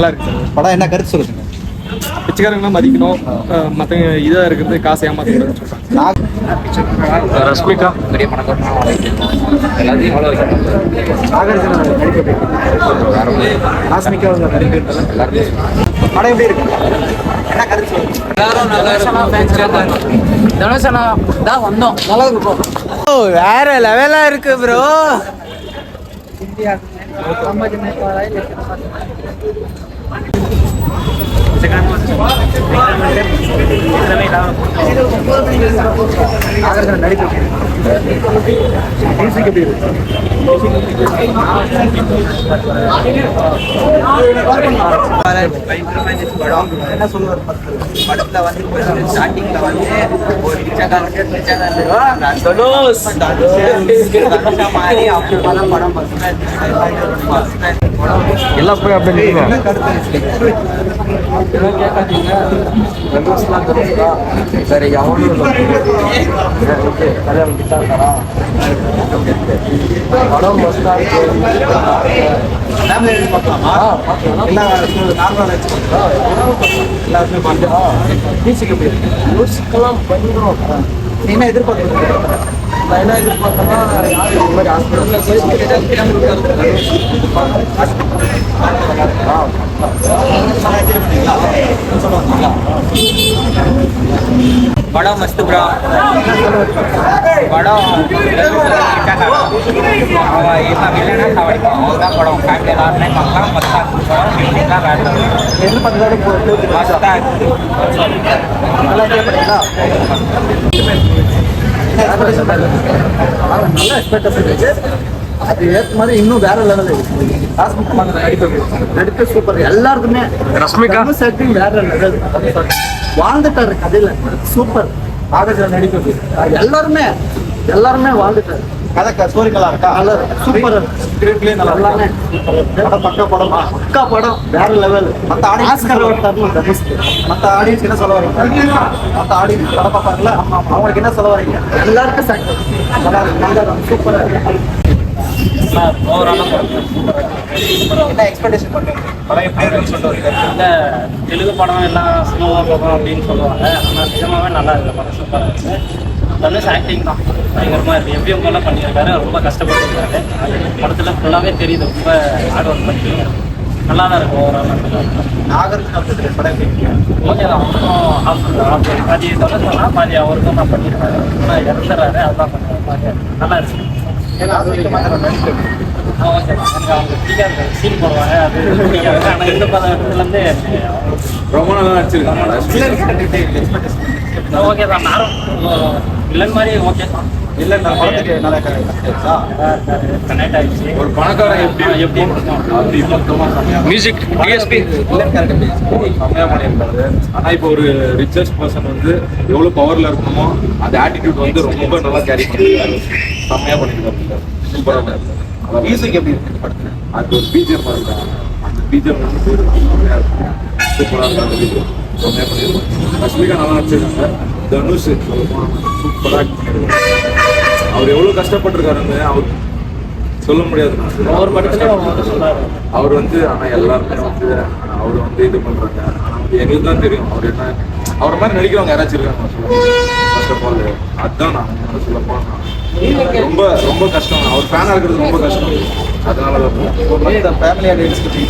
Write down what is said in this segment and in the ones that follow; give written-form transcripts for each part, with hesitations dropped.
நல்லா இருக்கு சார். படம் என்ன கருத்து சொல்லுங்க? பிச்சைக்காரங்களாம் மதிக்கணும், மற்ற இதாக இருக்கிறது காசு ஏமாத்தக்கூடாதுன்னு சொல்கிறாங்க. ரஷ்மிகா பெரிய பணக்காரன் எல்லாத்தையும் எவ்வளோ நாகார்ஜுன நடிப்பு ராஷ்மிகா நடிப்பு எல்லாருமே படம் எப்படி இருக்கு? என்ன கருத்து சொல்லுங்க? எல்லாரும் நல்லா தனுஷனா தான் வந்தோம். நல்லா இருக்கும். வேற லெவலா இருக்கு ப்ரோ. நாகார்ஜுன நடிப்பு மியூசிக் எப்படி இருக்கு? என்ன சொல்லுவார்? படத்துல வந்து ஸ்டார்டிங்ல வந்து ஒரு மாதிரி அப்பதான் படம் எல்லாம் போய் அப்படி என்ன கருத்து? சரி எவ்வளோ படம் ஃபேமிலி பார்க்கலாமா? எல்லாம் நார்மலாக எல்லாருமே பார்க்கலாம். மியூசிக் எப்படி இருக்கு? மியூசிக்கெல்லாம் பண்ணிடுவோம். நீ என்ன எதிர்பார்க்குறீங்க? நான் என்ன எதிர்பார்த்தேன்னா யார் இந்த மாதிரி படம் மஸ்து ப்ரோ. படம் அவதான் படம் ஃபேமிலி எல்லாருமே பார்க்கலாம். மஸ்தா எதிர்பார்த்ததாலும் மஸ்தா இருக்குது. நல்லா பண்ணீங்களா? நல்ல எக்ஸ்பெக்டேஷன். அது ஏற்ற மாதிரி இன்னும் வேற லெவல் நடிப்பு சூப்பர். எல்லாருக்குமே ரஷ்மிகா செட்டிங் வேற லெவல். வாழ்ந்துட்டாரு கதையில. சூப்பர். நாகார்ஜுன நடிப்பு எல்லாருமே வாழ்ந்துட்டாரு. கதை ஸ்டோரிக்கெல்லாம் இருக்கா? சூப்பர். எல்லாமே பக்கா படம் வேற லெவல். மற்ற ஆடியன்ஸ் மற்ற ஆடியன்ஸ் என்ன சொல்ல வரீங்க? மற்ற ஆடியன்ஸ் படம் பார்ப்பாங்கல்ல, அவங்களுக்கு என்ன சொல்ல வரீங்க? எல்லாருக்கும் சூப்பரா என்ன எக்ஸ்பெக்டேஷன் பண்ணுறீங்க? படம் எப்படி இருக்குன்னு சொல்லிட்டு வரீங்க? இந்த தெலுங்கு படம் எல்லாம் ஸ்லோவாக போகும் அப்படின்னு சொல்லுவாங்க. ஆனால் நிஜமாவே நல்லா இருக்கு. படம் சூப்பராக இருக்குது. தனுஷ் ஆக்டிங் தான் பயங்கரமாக இருக்குது. எப்படியும் போல பண்ணியிருக்காரு. ரொம்ப கஷ்டப்பட்டுருக்காரு. படத்தில் ஃபுல்லாகவே தெரியுது. ரொம்ப ஹார்ட் ஒர்க் பண்ணி நல்லா தான் இருக்கும். ஓவரால் நாகார்ஜுன படம் எப்படி? ஓகே தான். அவருக்கும் பாதி தனுஷ் பண்ணால் பாதி அவருக்கும் தான் பண்ணியிருக்காரு. ஆனால் இறந்துடுறாரு. அதுதான் பாதி நல்லா இருக்கு. ஓகே தான். ஓகே தான். அவங்க பிடிக்காது சீன் போடுவாங்க. அது பிடிக்காது. ஆனால் இந்த படத்துலேருந்து ரொம்ப நல்லா நடிச்சிருக்காங்க. ஓகே தான். வில்லன் மாதிரி ஓகே தான். இல்லை நான் படத்துக்கு நல்லா கனெக்ட் ஆயிடுச்சு. ஒரு பணக்காரன் எப்படி எப்படி மியூசிக் டிஎஸ்பி செம்மையா பண்ணியிருக்காரு. ஆனா இப்போ ஒரு ரிச்சஸ்ட் பர்சன் வந்து எவ்வளவு பவர்ல இருக்கணுமோ அந்த ஆட்டிடியூட் வந்து ரொம்ப நல்லா கேரி பண்ணிருக்காரு. செம்மையா பண்ணிருக்காரு. சூப்பரா பண்ணிருக்காரு. மியூசிக் எப்படி இருக்கு படத்துல? அது ஒரு பிஜிஎம் பாருங்க. அந்த பிஜிஎம் வந்து செம்மையா இருக்கு. சூப்பரா இருக்கு. அந்த பிஜிஎம் செம்மையா பண்ணிருக்காரு. ரஷ்மிகா நல்லா நடிச்சிருக்காங்க. தனுஷ் சூப்பரா அவர் எவ்வளவு கஷ்டப்பட்டிருக்காருன்னு அவர் சொல்ல முடியாது. ஒவ்வொரு படத்துலையும் சொன்னார். அவர் வந்து ஆனா எல்லாருமே வந்து அவர் வந்து இது பண்றாங்க. ஆனா வந்து எங்களுக்கு தான் தெரியும் அவர் என்ன அவரை மாதிரி நடிக்கிறவங்க யாராச்சும் இருக்காங்க ஃபர்ஸ்ட் ஆஃப் ஆல். அதுதான் நான் சொல்ல போனா ரொம்ப ரொம்ப கஷ்டம். அவர் ஃபேனா இருக்கிறது ரொம்ப கஷ்டம். அதனால ஃபேமிலி ஆடியன்ஸ்க்கு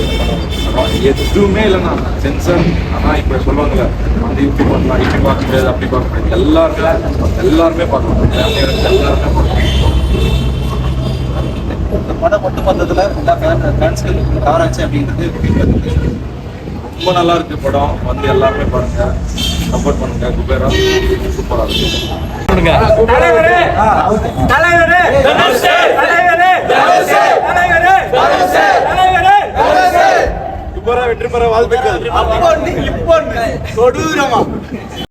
எதுவுமே இல்லைண்ணா சென்சர். ஆனா இப்ப சொல்லுவாங்கல்ல வந்து இப்படி பண்ணலாம், இப்படி பார்க்க முடியாது, அப்படி பார்க்க முடியாது. எல்லாருமே பார்க்கலாம். எல்லாருமே பார்க்கலாம். இந்த படம் ஒட்டு மொத்தத்தில் எல்லா ஃபேன்ஸ்களுக்கும் கவர் ஆச்சு அப்படிங்கிறது ரொம்ப நல்லா இருக்கு படம். வந்து எல்லாருமே பாருங்க, சப்போர்ட் பண்ணுங்க. குபேரா சூப்பரா வெற்றி பெற வாழ்த்துக்கள்.